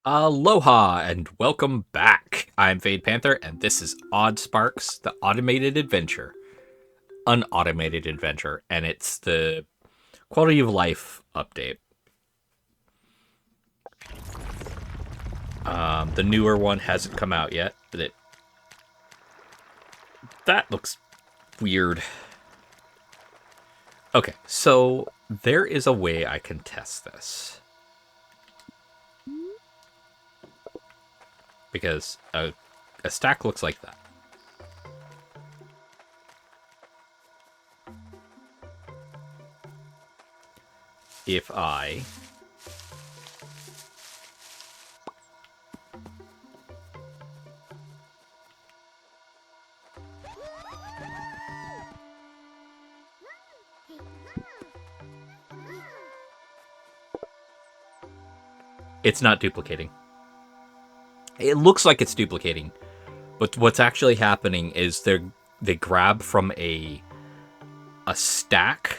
Aloha and welcome back. I'm Panther, and this is OddSparks, the automated adventure, unautomated adventure, and it's the quality of life update. The newer one hasn't come out yet, but that looks weird. Okay, so there is a way I can test this because a stack looks like that. If I it's not duplicating. It looks like it's duplicating, but what's actually happening is they grab from a stack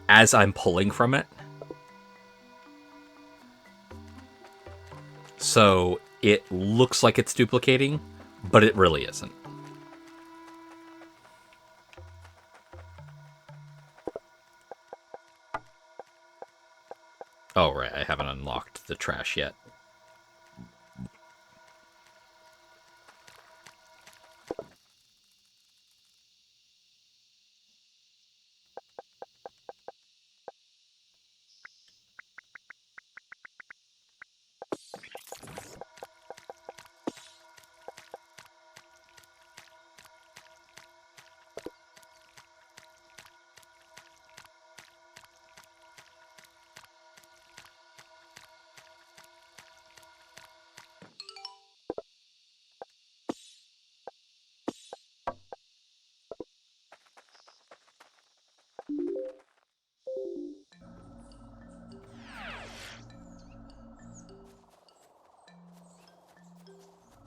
as I'm pulling from it. So it looks like it's duplicating, but it really isn't. Oh, right, I haven't unlocked the trash yet.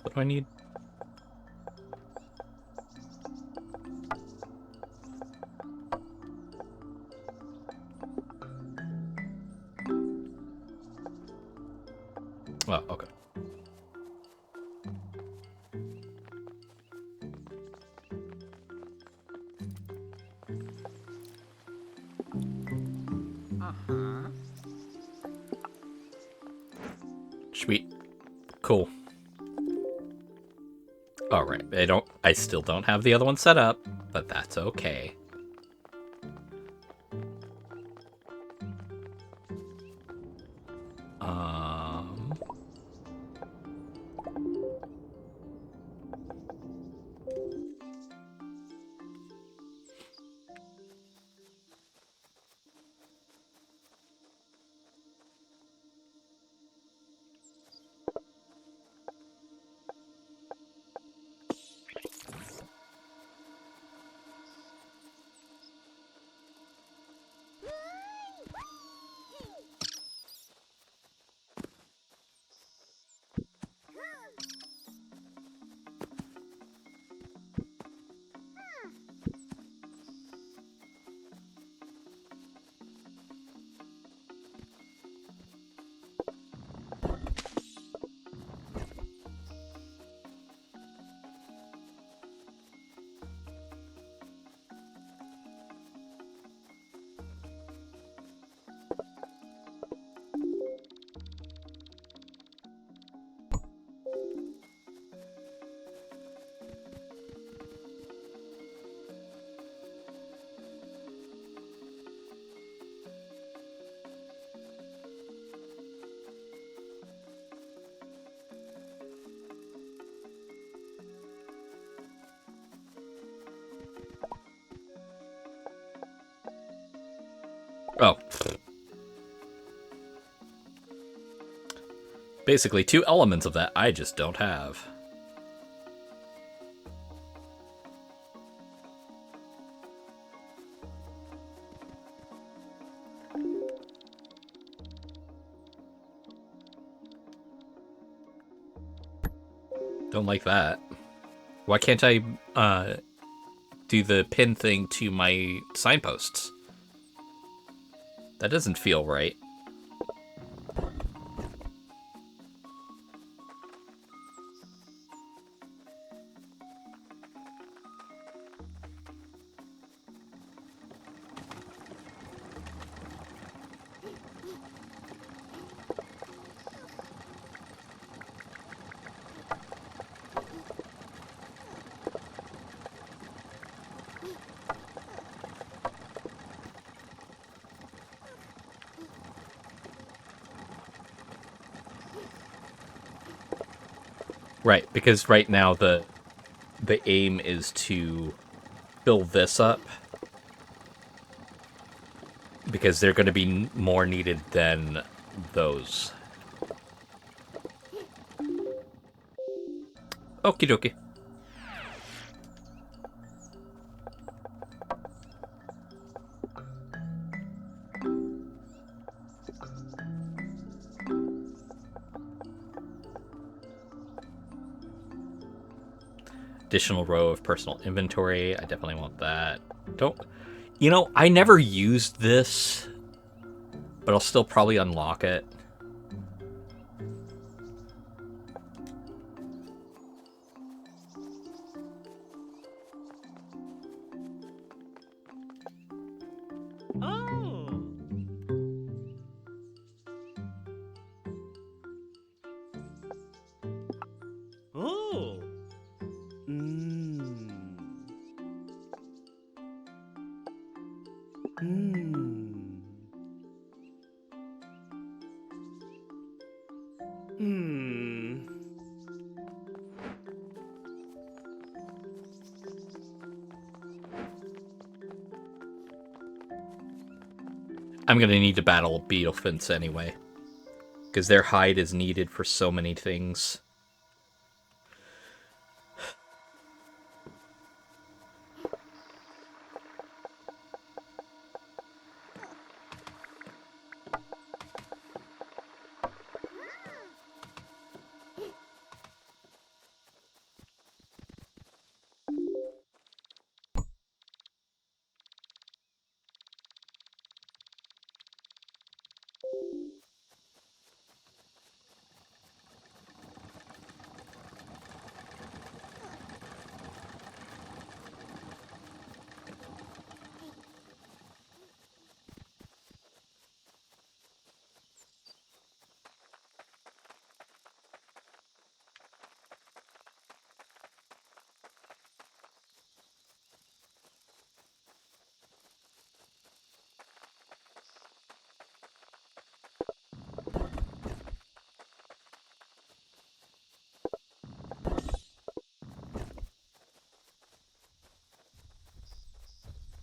What do I need? Oh, okay. Sweet. Cool. Alright, I still don't have the other one set up, but that's okay. Oh. Basically, two elements of that I just don't have. Don't like that. Why can't I do the pin thing to my signposts? That doesn't feel right. Right, because right now the aim is to fill this up because they're going to be more needed than those. Okie dokie. Additional row of personal inventory. I definitely want that. Don't... You know, I never used this, but I'll still probably unlock it. I'm going to need to battle beetlefints anyway, because their hide is needed for so many things.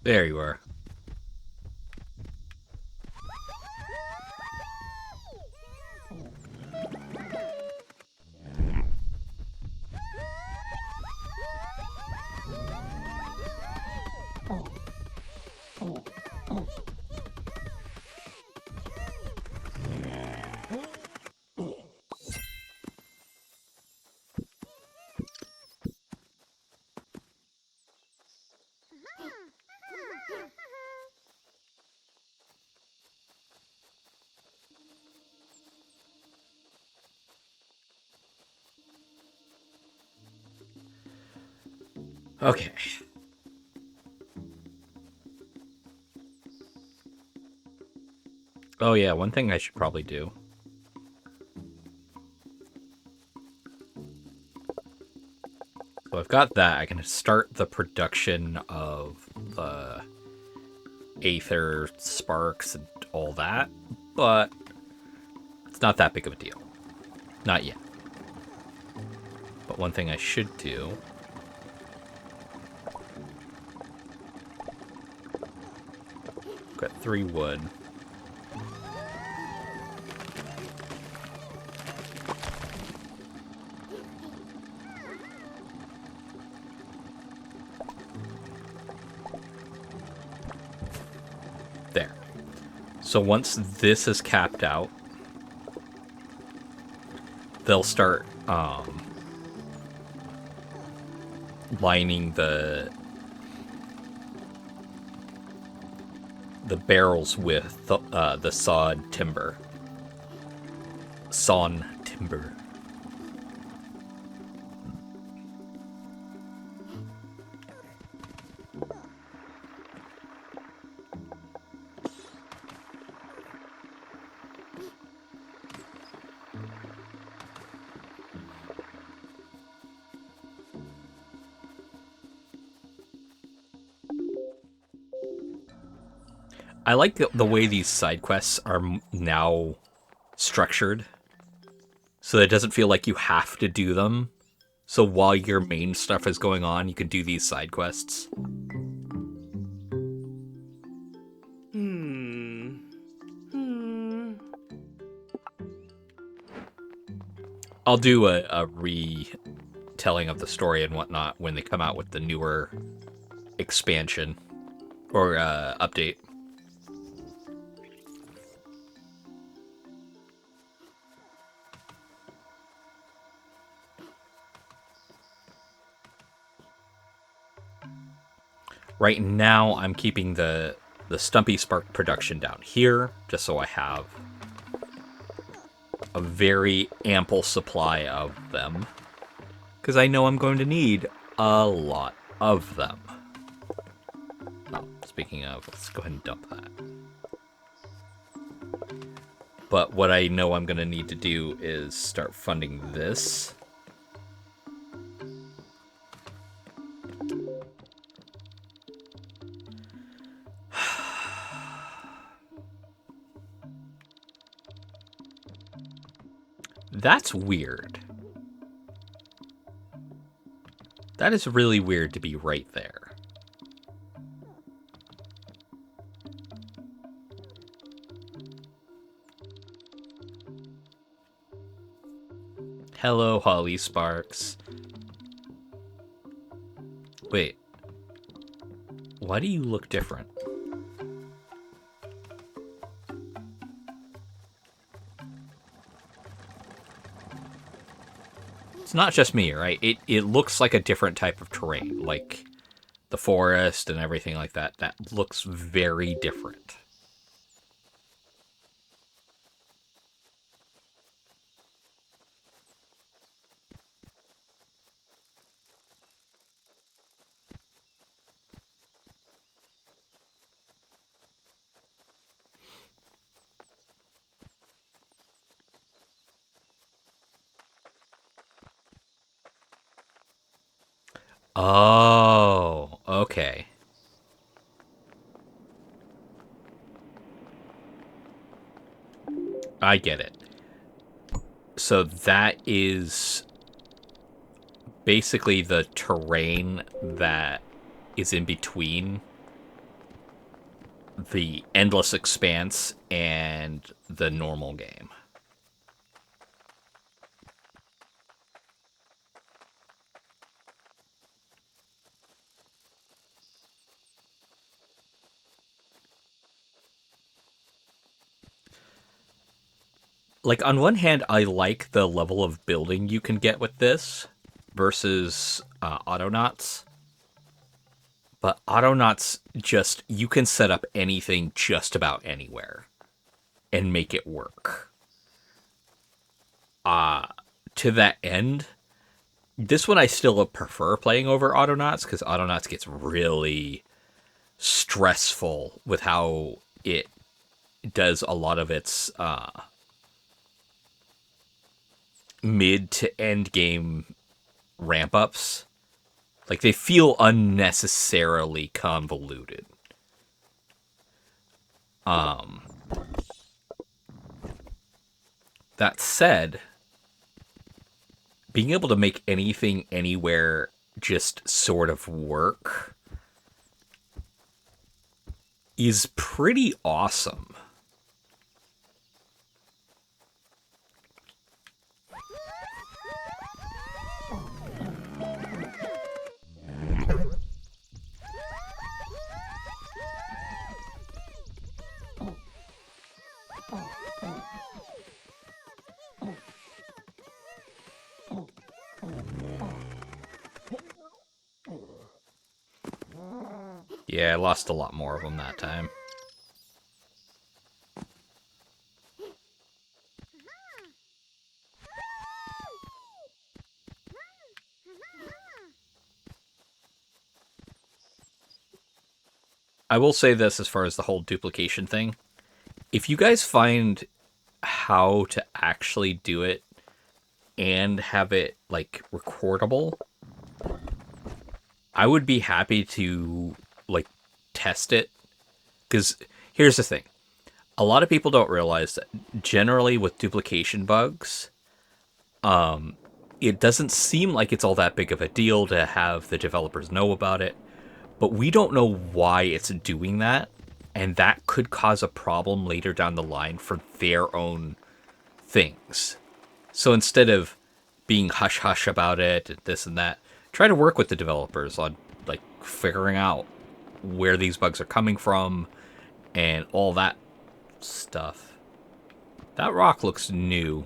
There you are. Okay. Oh yeah, one thing I should probably do. So I've got that. I can start the production of the Aether, Sparks, and all that, but it's not that big of a deal. Not yet. But one thing I should do... Got 3 wood. There. So once this is capped out, they'll start lining the barrels with the sawed timber. Sawn timber. I like the way these side quests are now structured, so that it doesn't feel like you have to do them. So while your main stuff is going on, you can do these side quests. I'll do a retelling of the story and whatnot when they come out with the newer expansion or update. Right now, I'm keeping the Stumpy Spark production down here, just so I have a very ample supply of them. Because I know I'm going to need a lot of them. Oh, speaking of, let's go ahead and dump that. But what I know I'm going to need to do is start funding this. That's weird. That is really weird to be right there. Hello, OddSparks. Wait. Why do you look different? It's not just me, right? It looks like a different type of terrain, like the forest and everything like that. That looks very different. Oh, okay. I get it. So that is basically the terrain that is in between the endless expanse and the normal game. Like, on one hand, I like the level of building you can get with this versus Autonauts. But Autonauts just, you can set up anything just about anywhere and make it work. To that end, this one I still prefer playing over Autonauts because Autonauts gets really stressful with how it does a lot of its mid to end game ramp ups. Like, they feel unnecessarily convoluted. That said, being able to make anything anywhere just sort of work is pretty awesome. Yeah, I lost a lot more of them that time. I will say this as far as the whole duplication thing. If you guys find how to actually do it and have it, like, recordable, I would be happy to, like, test it. Because here's the thing. A lot of people don't realize that generally with duplication bugs, it doesn't seem like it's all that big of a deal to have the developers know about it, but we don't know why it's doing that, and that could cause a problem later down the line for their own things. So instead of being hush hush about it and this and that, try to work with the developers on like figuring out where these bugs are coming from and all that stuff. That rock looks new.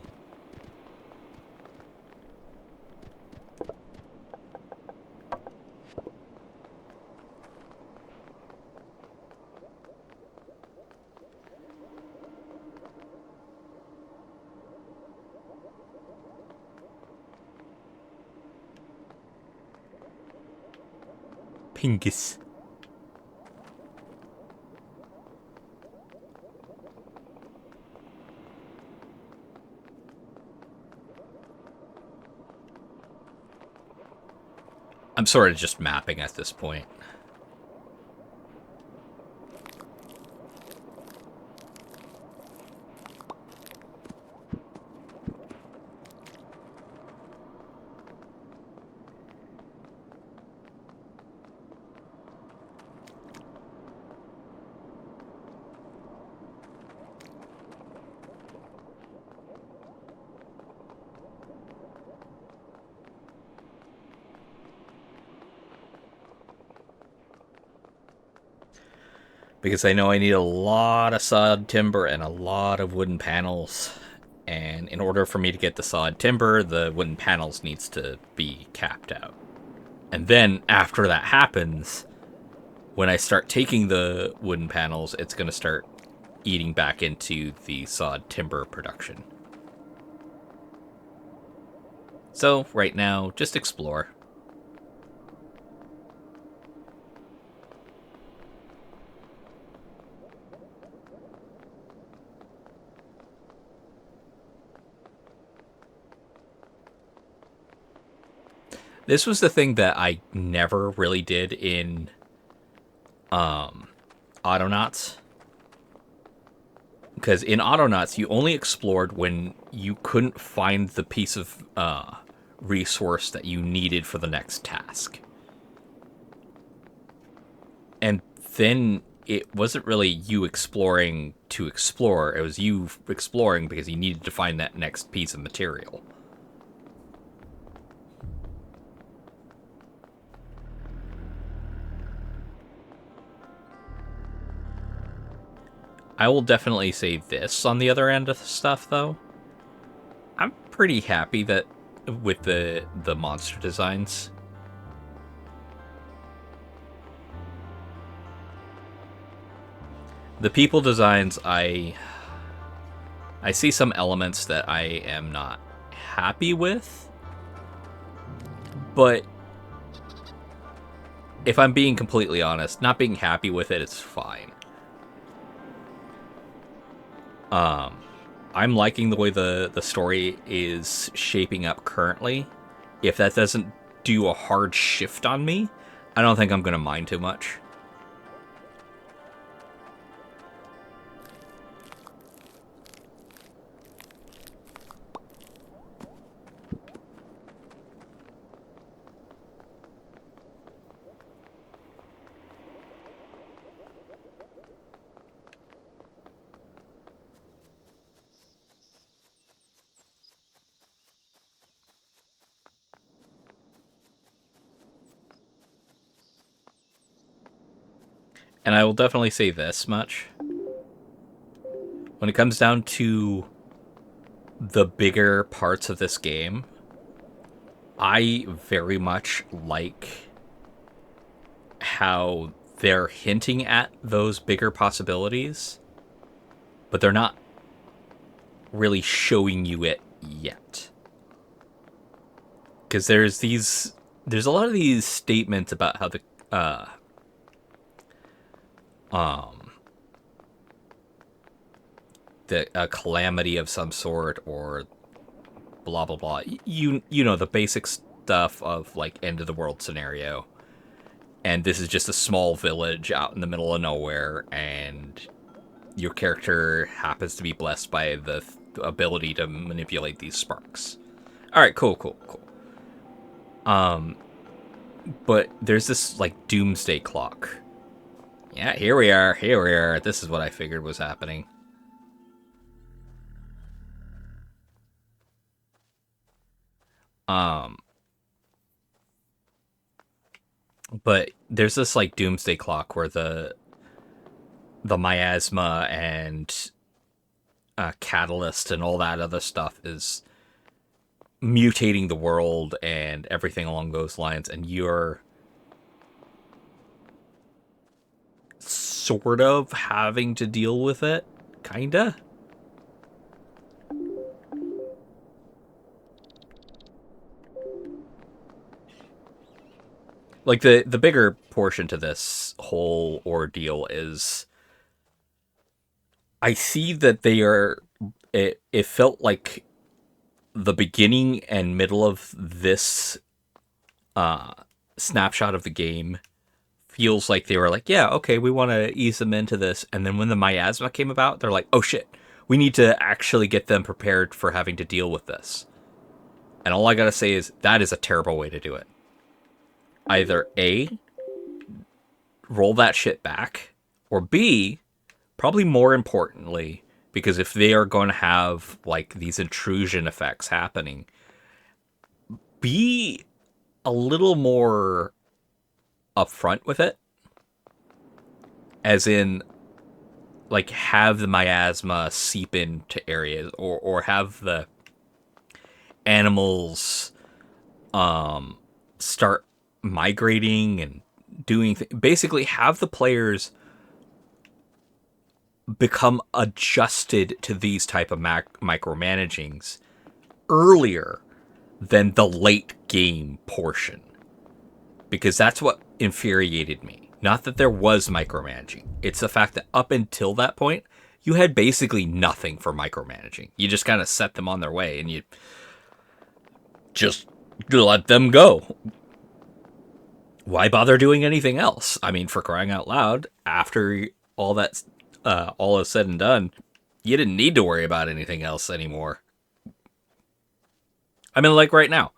Pingus. I'm sort of just mapping at this point. Because I know I need a lot of sawed timber and a lot of wooden panels. And in order for me to get the sawed timber, the wooden panels needs to be capped out. And then after that happens, when I start taking the wooden panels, it's going to start eating back into the sawed timber production. So right now, just explore. This was the thing that I never really did in Autonauts. Because in Autonauts, you only explored when you couldn't find the piece of resource that you needed for the next task. And then it wasn't really you exploring to explore. It was you exploring because you needed to find that next piece of material. I will definitely say this on the other end of the stuff, though. I'm pretty happy that with the monster designs. The people designs, I see some elements that I am not happy with, but if I'm being completely honest, not being happy with it is fine. I'm liking the way the story is shaping up currently. If that doesn't do a hard shift on me, I don't think I'm going to mind too much. And I will definitely say this much. When it comes down to the bigger parts of this game, I very much like how they're hinting at those bigger possibilities, but they're not really showing you it yet. Because there's a lot of these statements about how a calamity of some sort or blah blah blah. You know the basic stuff of like end of the world scenario. And this is just a small village out in the middle of nowhere, and your character happens to be blessed by the ability to manipulate these sparks. All right, cool. But there's this like doomsday clock. Yeah, here we are. Here we are. This is what I figured was happening. Um, but there's this like doomsday clock where the miasma and catalyst and all that other stuff is mutating the world and everything along those lines, and you're sort of having to deal with it, kinda. Like the bigger portion to this whole ordeal is I see that they are. It felt like the beginning and middle of this uh, snapshot of the game feels like they were like, yeah, okay, we want to ease them into this. And then when the miasma came about, they're like, oh shit, we need to actually get them prepared for having to deal with this. And all I gotta say is that is a terrible way to do it. Either A, roll that shit back, or B, probably more importantly, because if they are going to have like these intrusion effects happening, be a little more upfront with it, as in like have the miasma seep into areas, or have the animals start migrating and basically have the players become adjusted to these type of micromanagings earlier than the late game portion, because that's what infuriated me. Not that there was micromanaging. It's the fact that up until that point, you had basically nothing for micromanaging. You just kind of set them on their way and you just let them go. Why bother doing anything else? I mean, for crying out loud, after all that all is said and done, you didn't need to worry about anything else anymore. I mean, like right now,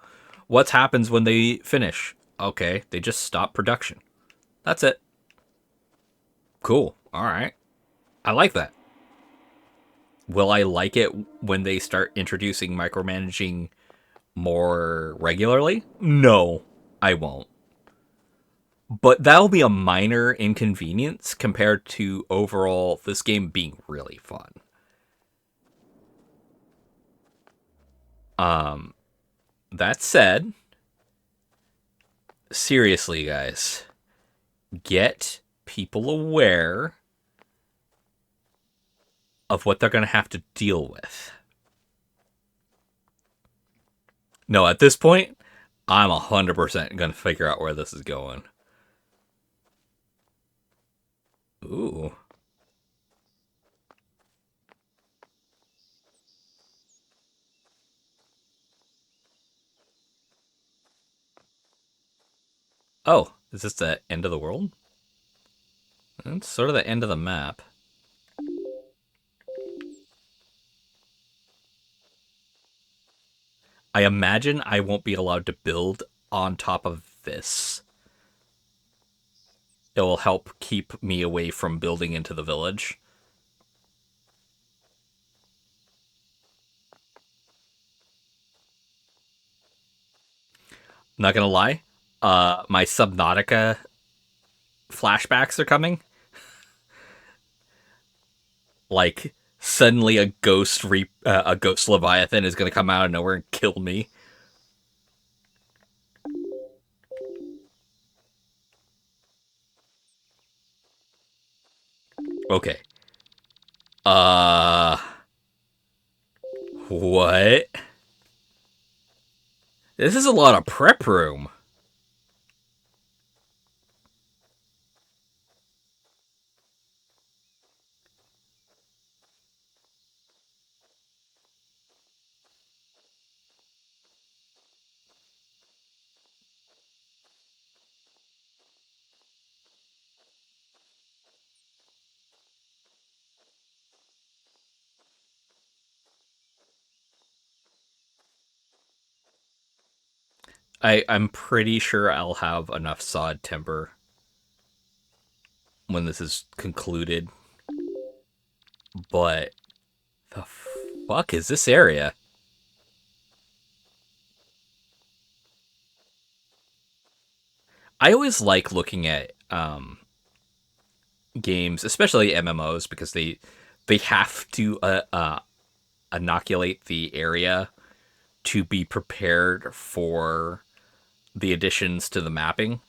what happens when they finish? Okay, they just stop production. That's it. Cool. All right. I like that. Will I like it when they start introducing micromanaging more regularly? No, I won't. But that'll be a minor inconvenience compared to overall this game being really fun. That said, seriously, guys, get people aware of what they're going to have to deal with. No, at this point, I'm 100% going to figure out where this is going. Ooh. Oh, is this the end of the world? It's sort of the end of the map. I imagine I won't be allowed to build on top of this. It will help keep me away from building into the village. Not gonna lie, my Subnautica flashbacks are coming. Like suddenly a ghost leviathan is gonna come out of nowhere and kill me. Okay. Uh, what? This is a lot of prep room. I'm pretty sure I'll have enough sawed timber when this is concluded. But the fuck is this area? I always like looking at games, especially MMOs, because they have to inoculate the area to be prepared for the additions to the mapping.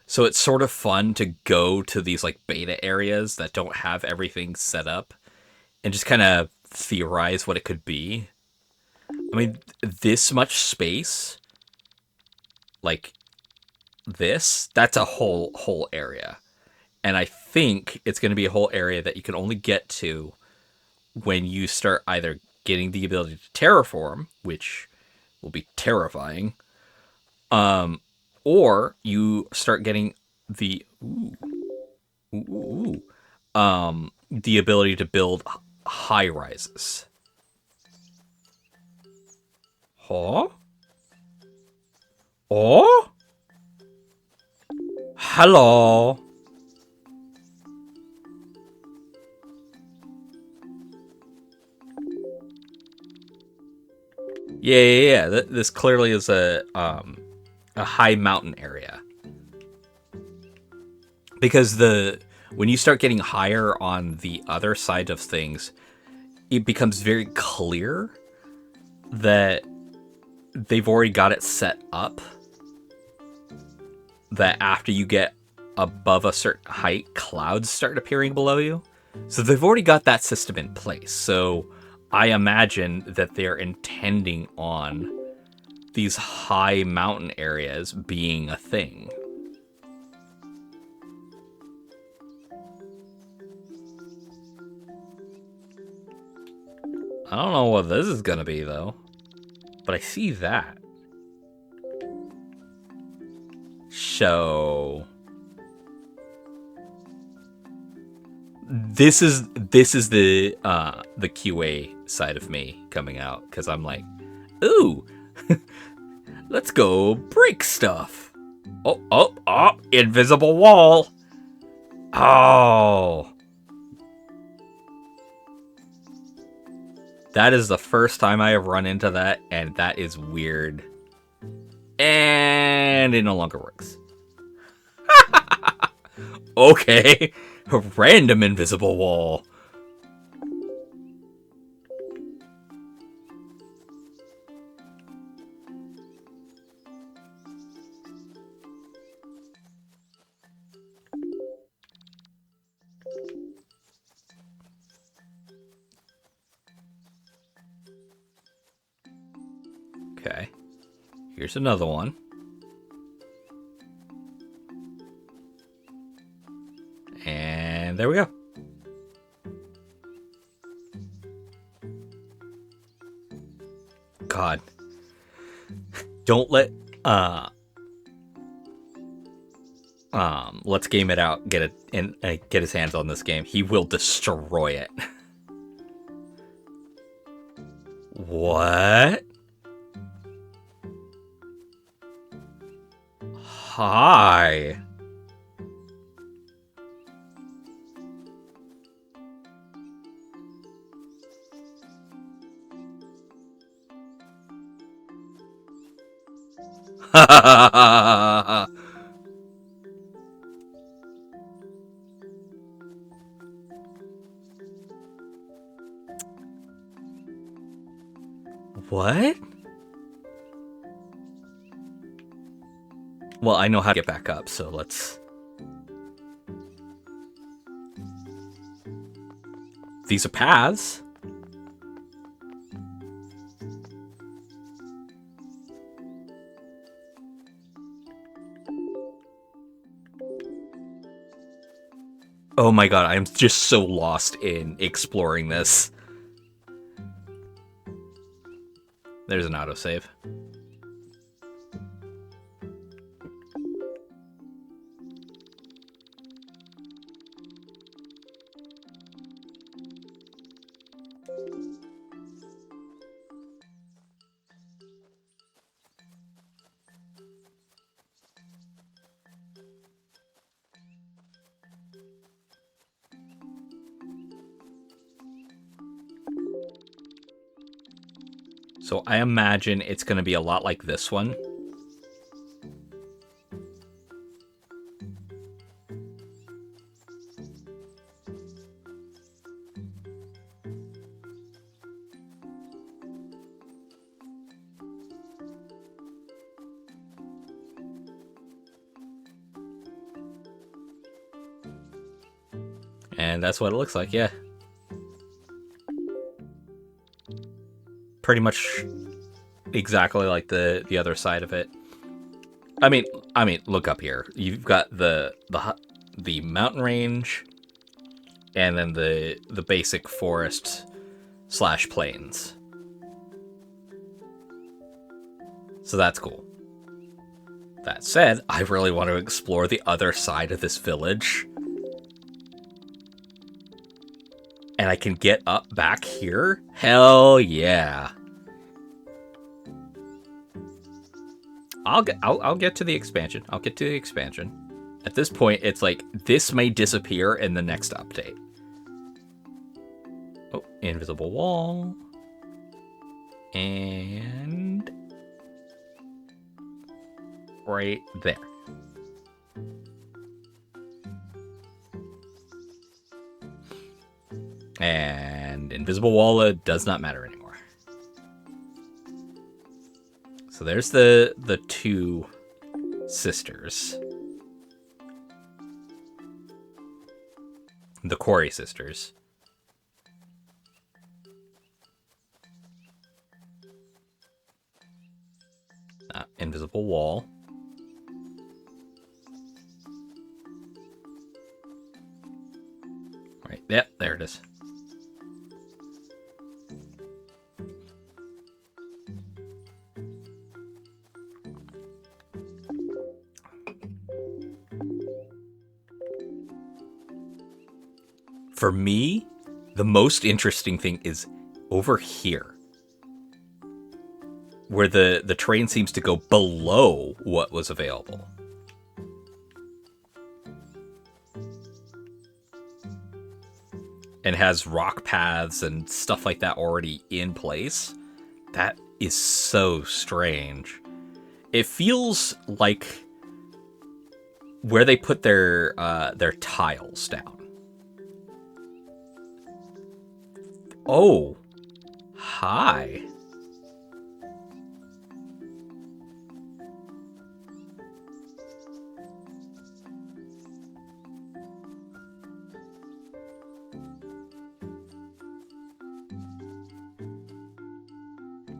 So it's sort of fun to go to these like beta areas that don't have everything set up and just kind of theorize what it could be. I mean, this much space, like that's a whole area. And I think it's going to be a whole area that you can only get to when you start either getting the ability to terraform, which will be terrifying, or you start getting the the ability to build high rises. Huh? Oh? Hello. Yeah. This clearly is a high mountain area because the when you start getting higher on the other side of things, it becomes very clear that they've already got it set up that after you get above a certain height, clouds start appearing below you. So they've already got that system in place. So I imagine that they're intending on these high mountain areas being a thing. I don't know what this is gonna be though, but I see that. So this is the QA side of me coming out because I'm like, ooh, let's go break stuff. Oh, invisible wall. Oh, that is the first time I have run into that, and that is weird. And it no longer works. Okay, a random invisible wall. Okay, here's another one. And there we go. God. Don't let let's game it out. Get it and get his hands on this game. He will destroy it. What? Hi. What? Well, I know how to get back up, so let's... These are paths. Oh my god, I am just so lost in exploring this. There's an autosave. So I imagine it's going to be a lot like this one. And that's what it looks like, yeah. Pretty much exactly like the other side of it. I mean, look up here. You've got the mountain range, and then the basic forest / plains. So that's cool. That said, I really want to explore the other side of this village. And I can get up back here? Hell yeah. I'll get to the expansion. I'll get to the expansion. At this point, it's like, this may disappear in the next update. Oh, invisible wall. And right there. And invisible wall does not matter anymore. So there's the two sisters. The Quarry sisters. Invisible wall. Right, yep, there it is. For me, the most interesting thing is over here, where the train seems to go below what was available. And has rock paths and stuff like that already in place. That is so strange. It feels like where they put their tiles down. Oh, hi.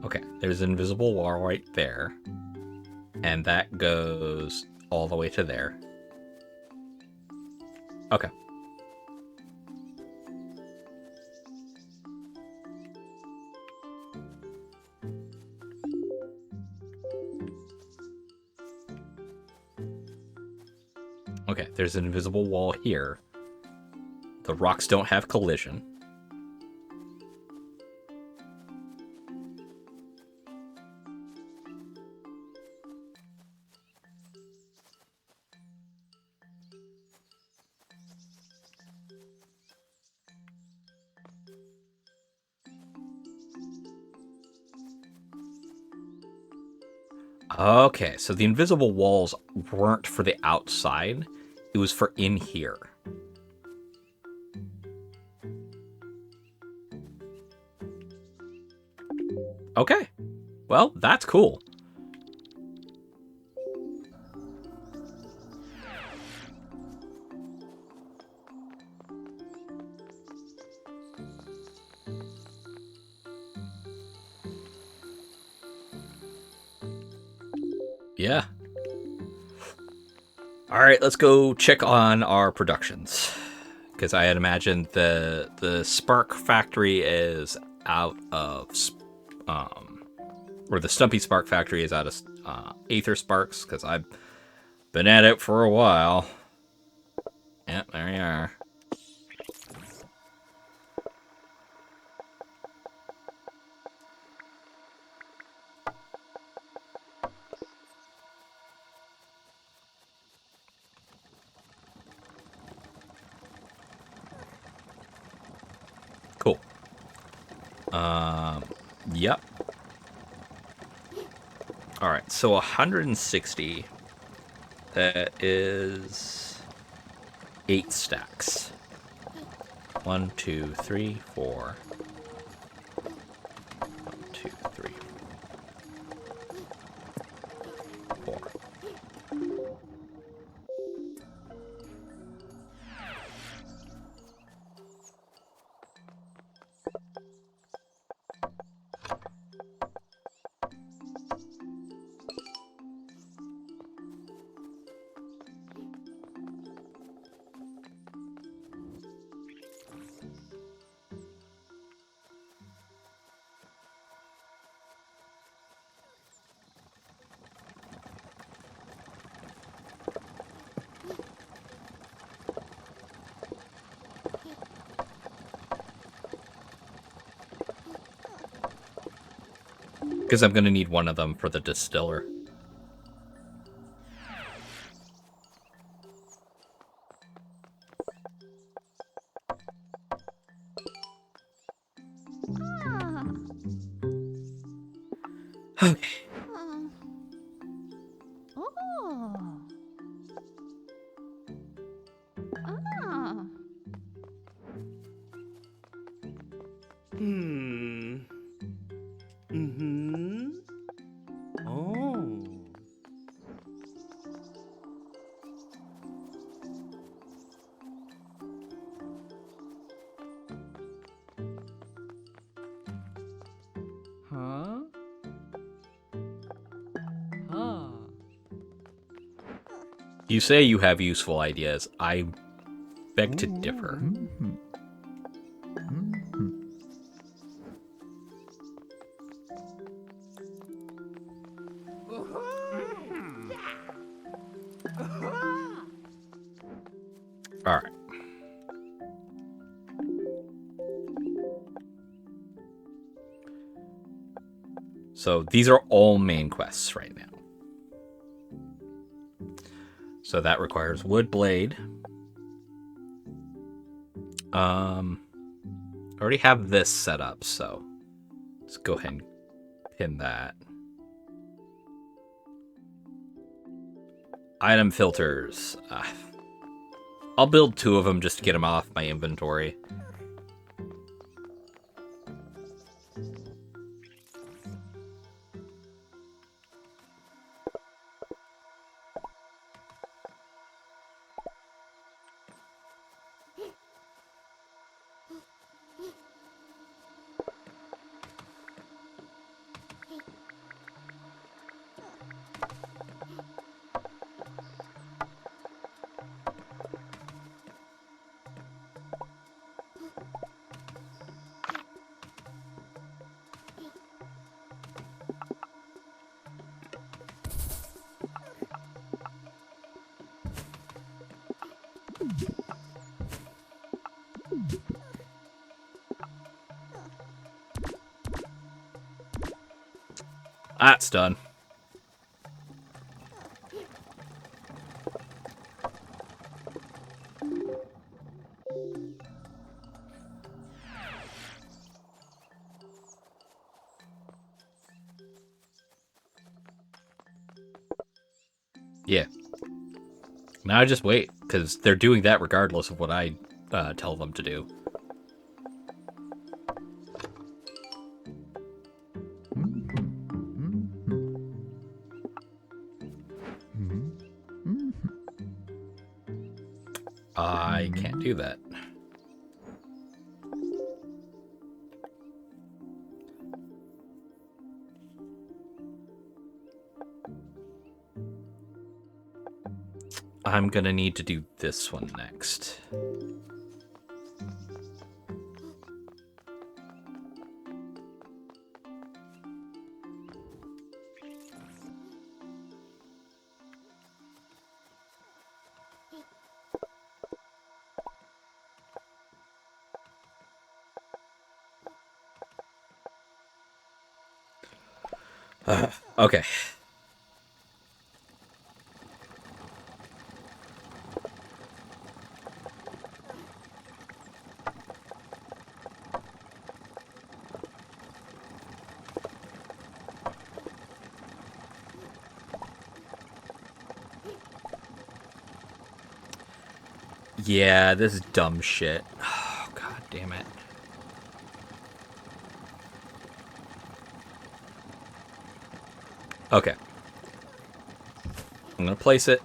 Okay, there's an invisible wall right there. And that goes all the way to there. Okay. Okay, there's an invisible wall here. The rocks don't have collision. Okay, so the invisible walls weren't for the outside. It was for in here. Okay. Well, that's cool. Yeah. All right, let's go check on our productions. Because I had imagined the Spark Factory is out of... or the Stumpy Spark Factory is out of Aether Sparks, because I've been at it for a while. Yep, there you are. Cool. Yep. All right, so 160. That is 8 stacks. 1, 2, 3, 4. 1, 2, 3, 4. Because I'm going to need one of them for the distiller. Okay. You say you have useful ideas. I beg to differ. All right. So these are all main quests right now. So that requires wood blade. I already have this set up, so let's go ahead and pin that. Item filters. I'll build 2 of them just to get them off my inventory. That's done. Yeah. Now I just wait, because they're doing that regardless of what I tell them to do. I can't do that. I'm gonna need to do this one next. Okay. Yeah, this is dumb shit. Oh, god damn it. Okay. I'm gonna place it.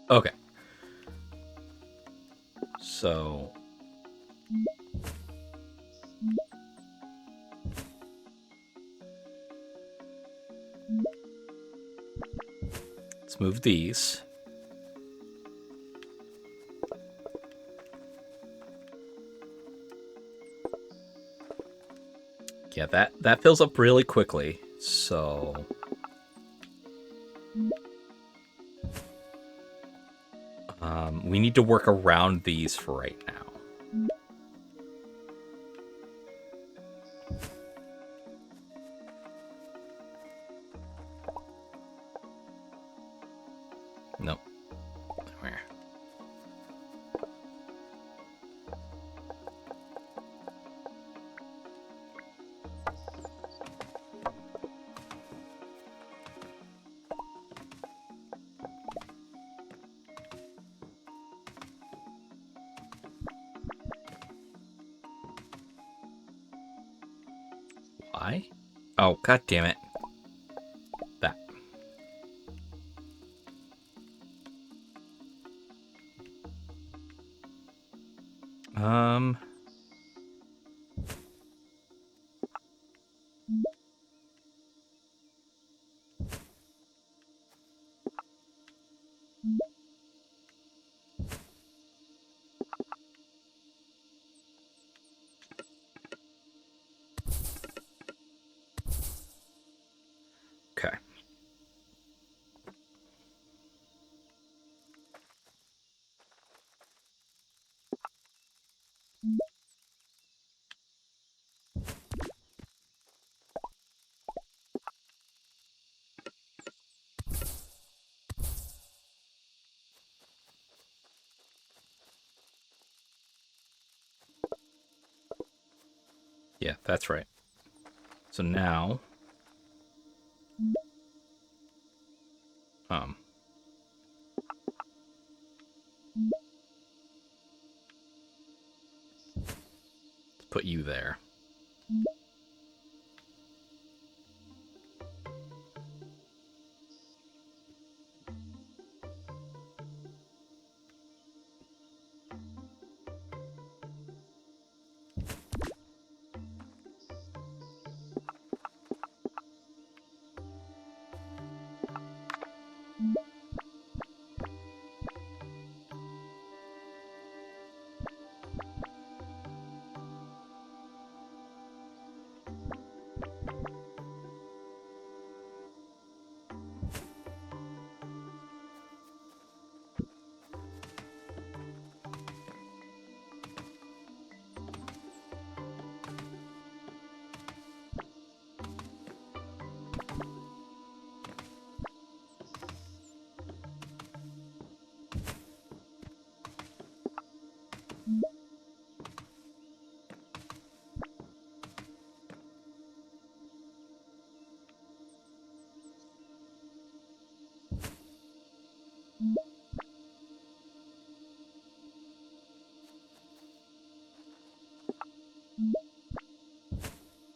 Okay. So... let's move these. Yeah, that fills up really quickly. So... we need to work around these for right now. Nope. Where? Why? Oh, god damn it. That. Okay. Yeah, that's right. So now... let's put you there.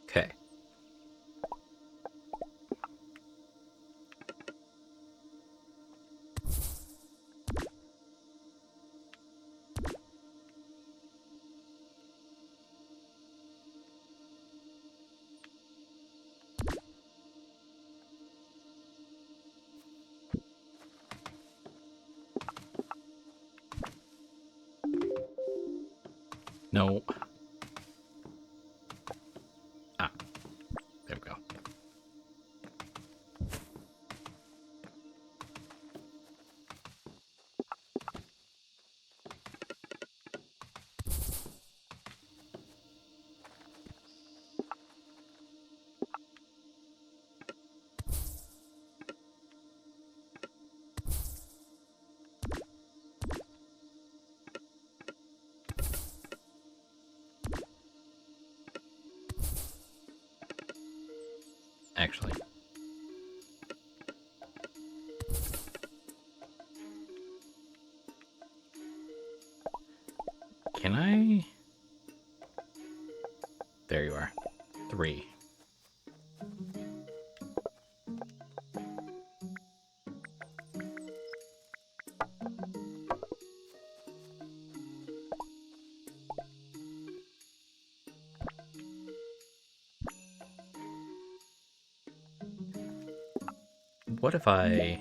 Okay. No. Ah, there we go. actually. Can I? There you are. 3. What if I...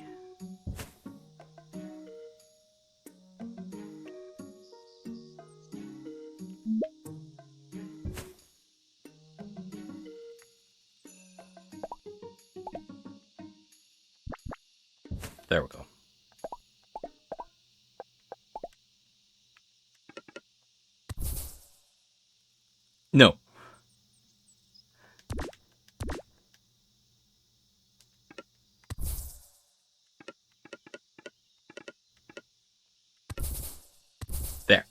There we go. No. There.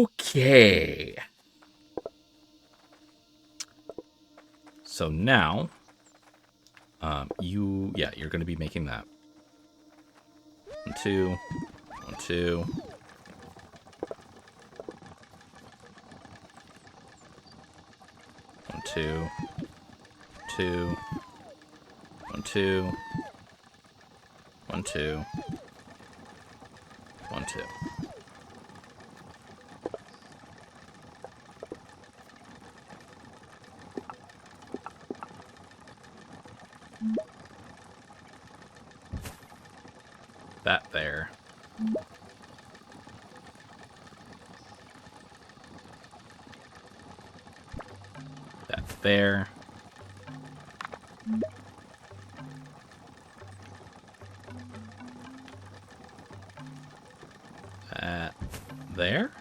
Okay. So now, you're going to be making that. 1, 2, 1, 2. 1, 2, 2, 1, 2, 1, 2, 1, 2. That there. That there. That there.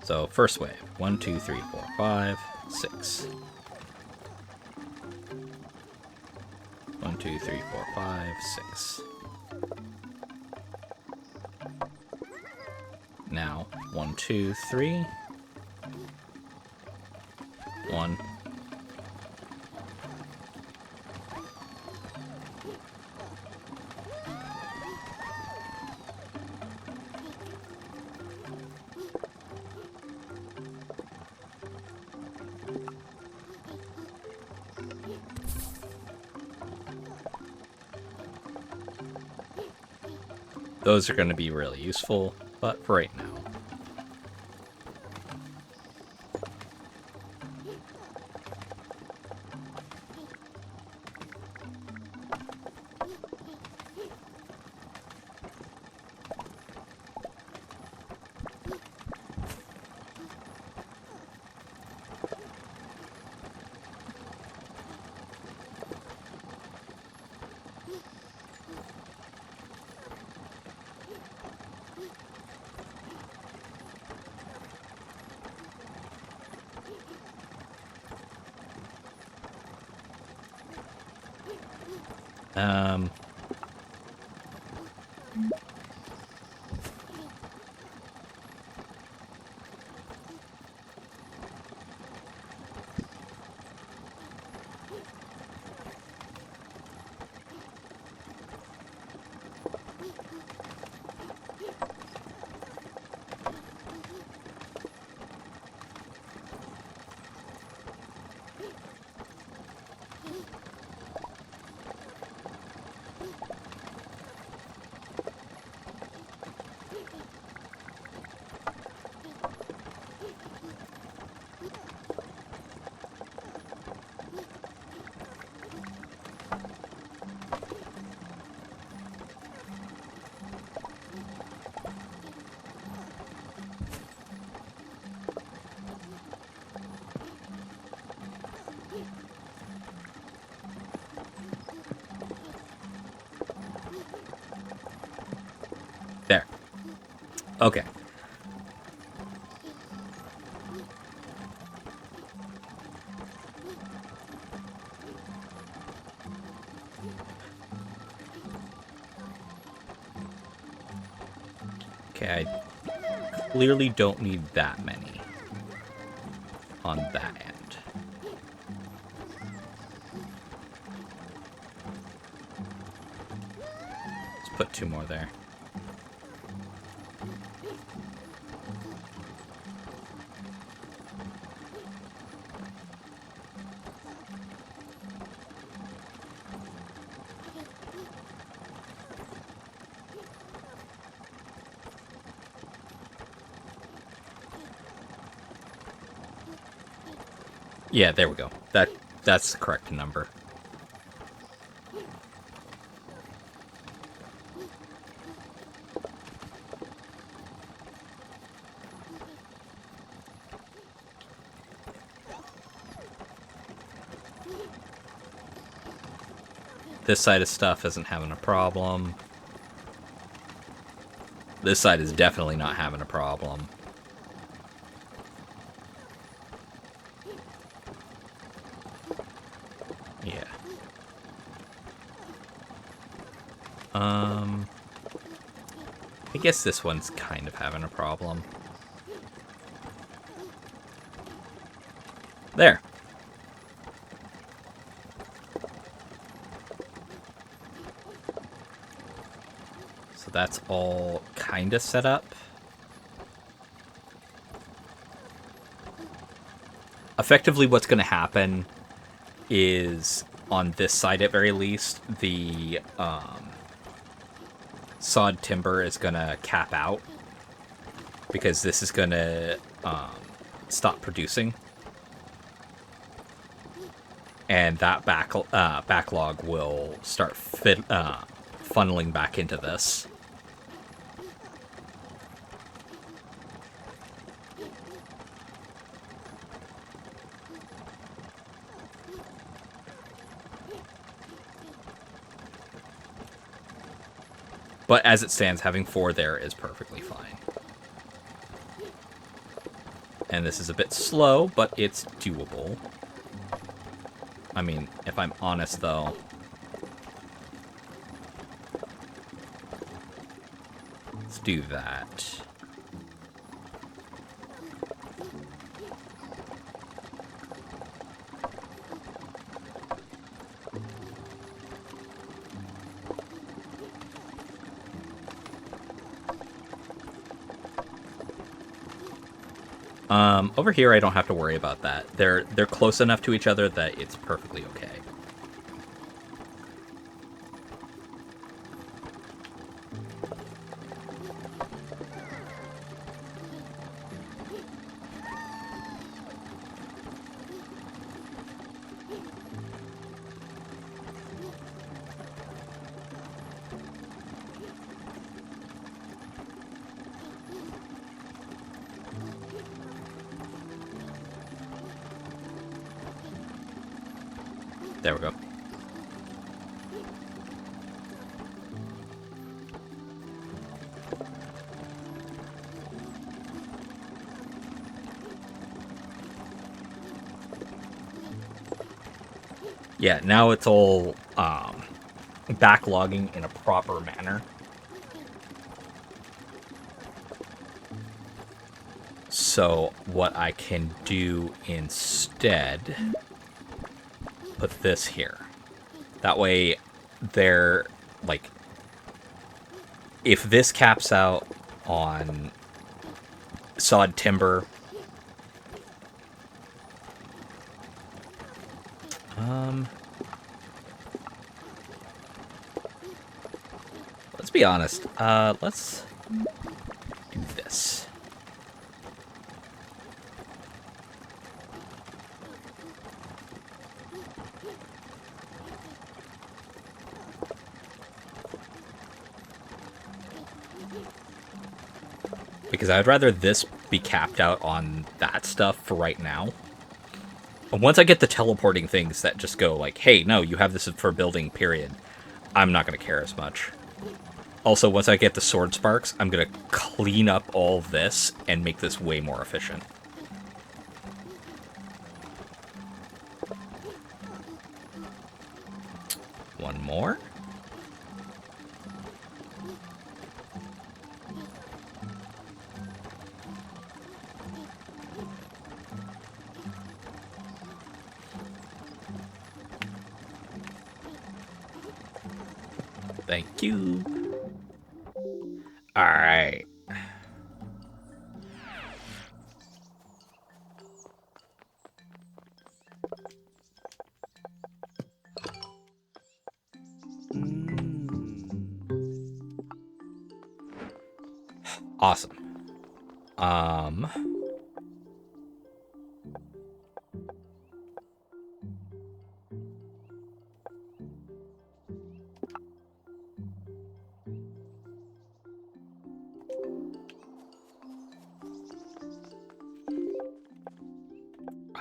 So first wave. 1, 2, 3, 4, 5, 6. 1, 2, 3, 4, 5, 6. Now 1, 2, 3. 1. Those are going to be really useful, but for right now. There. Okay. Okay, I clearly don't need that many on that end. Let's put 2 more there. Yeah, there we go. That's the correct number. This side of stuff isn't having a problem. This side is definitely not having a problem. Yeah. I guess this one's kind of having a problem. There. So that's all kind of set up. Effectively, what's going to happen is, on this side at very least, the sawed timber is going to cap out because this is going to stop producing. And that backlog will start funneling back into this. But as it stands, having 4 there is perfectly fine. And this is a bit slow, but it's doable. I mean, if I'm honest, though, let's do that. Over here, I don't have to worry about that. They're close enough to each other that it's perfectly okay. There we go. Yeah, now it's all backlogging in a proper manner. So what I can do instead, put this here. That way they're like, if this caps out on sawed timber, let's be honest. Let's do this. Because I'd rather this be capped out on that stuff for right now. And once I get the teleporting things that just go like, hey, no, you have this for building, period, I'm not going to care as much. Also, once I get the sword sparks, I'm going to clean up all this and make this way more efficient. One more. Thank you. All right. Awesome.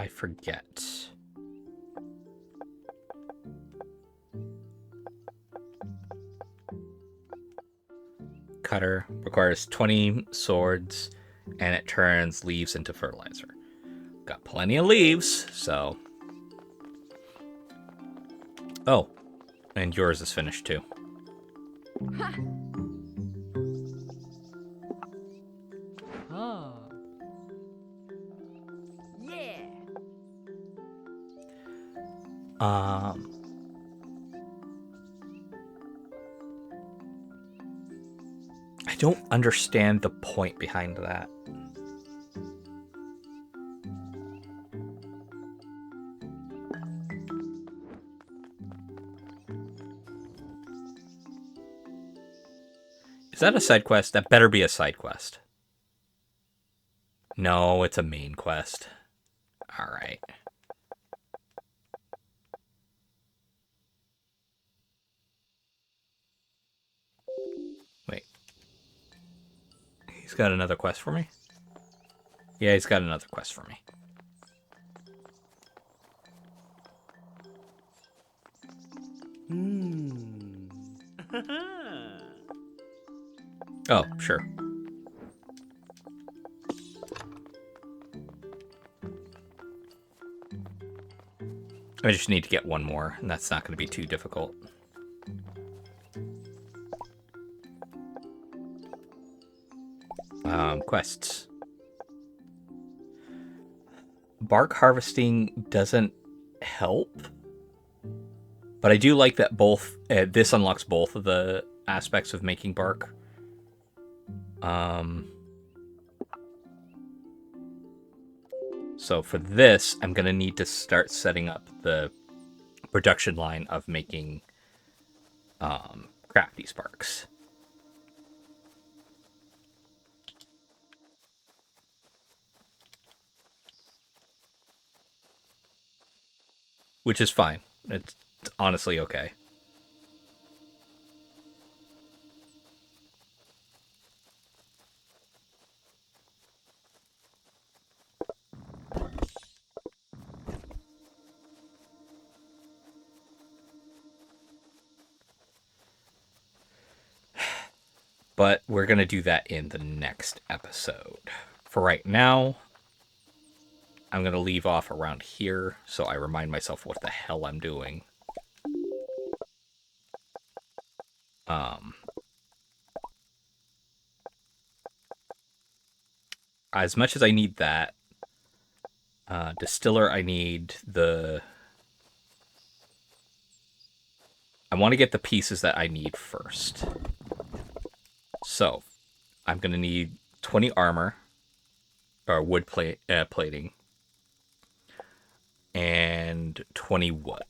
I forget. Cutter requires 20 swords, and it turns leaves into fertilizer. Got plenty of leaves, so... Oh, and yours is finished too. Oh. Yeah. I don't understand the point behind that. Is that a side quest? That better be a side quest. No, it's a main quest. All right. Wait. He's got another quest for me? Yeah, he's got another quest for me. Oh, sure. I just need to get one more, and that's not going to be too difficult. Quests. Bark harvesting doesn't help, but I do like that both. This unlocks both of the aspects of making bark. So for this, I'm going to need to start setting up the production line of making crafty sparks. Which is fine. It's honestly okay. But we're going to do that in the next episode. For right now, I'm going to leave off around here so I remind myself what the hell I'm doing. As much as I need that, distiller, I need the... I want to get the pieces that I need first. So, I'm going to need 20 armor, or wood plating, and 20 wood.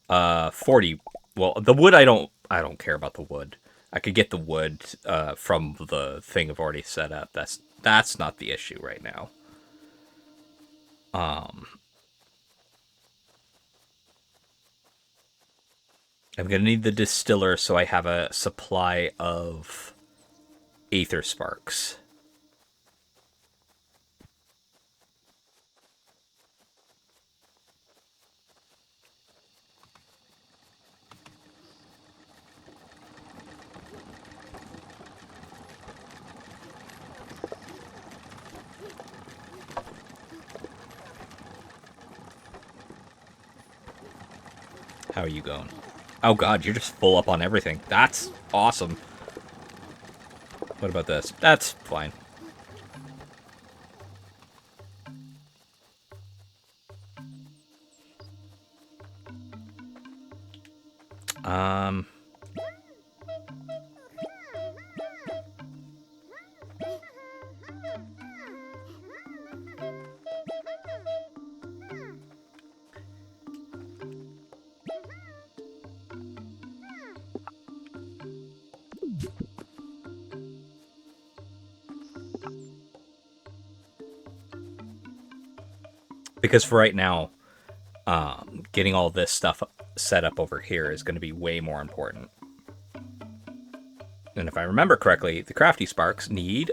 40. Well, the wood I don't care about the wood. I could get the wood from the thing I've already set up. That's not the issue right now. I'm gonna need the distiller so I have a supply of aether sparks. How are you going? Oh god, you're just full up on everything. That's awesome. What about this? That's fine. Because for right now, getting all this stuff set up over here is going to be way more important. And if I remember correctly, the crafty sparks need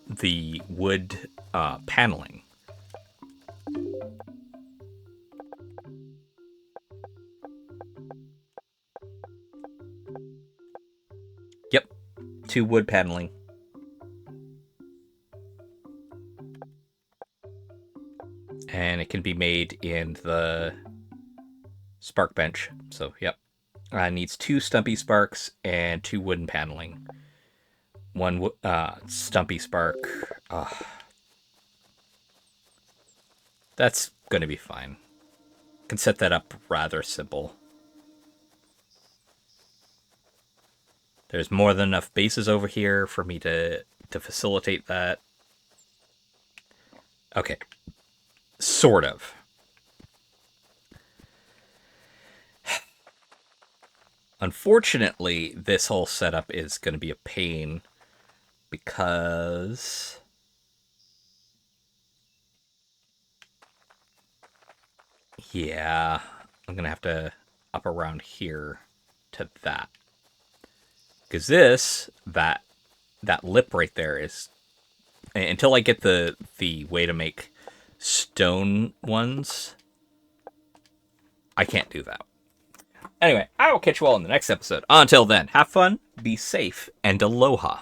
the wood paneling. Yep, 2 wood paneling. And it can be made in the spark bench. So, yep. Needs 2 stumpy sparks and 2 wooden paneling. 1 stumpy spark. That's going to be fine. Can set that up rather simple. There's more than enough bases over here for me to facilitate that. Okay. Sort of. Unfortunately, this whole setup is going to be a pain because yeah, I'm going to have to up around here to that. Because that lip right there is, until I get the way to make stone ones, I can't do that. Anyway, I will catch you all in the next episode. Until then, have fun, be safe, and aloha.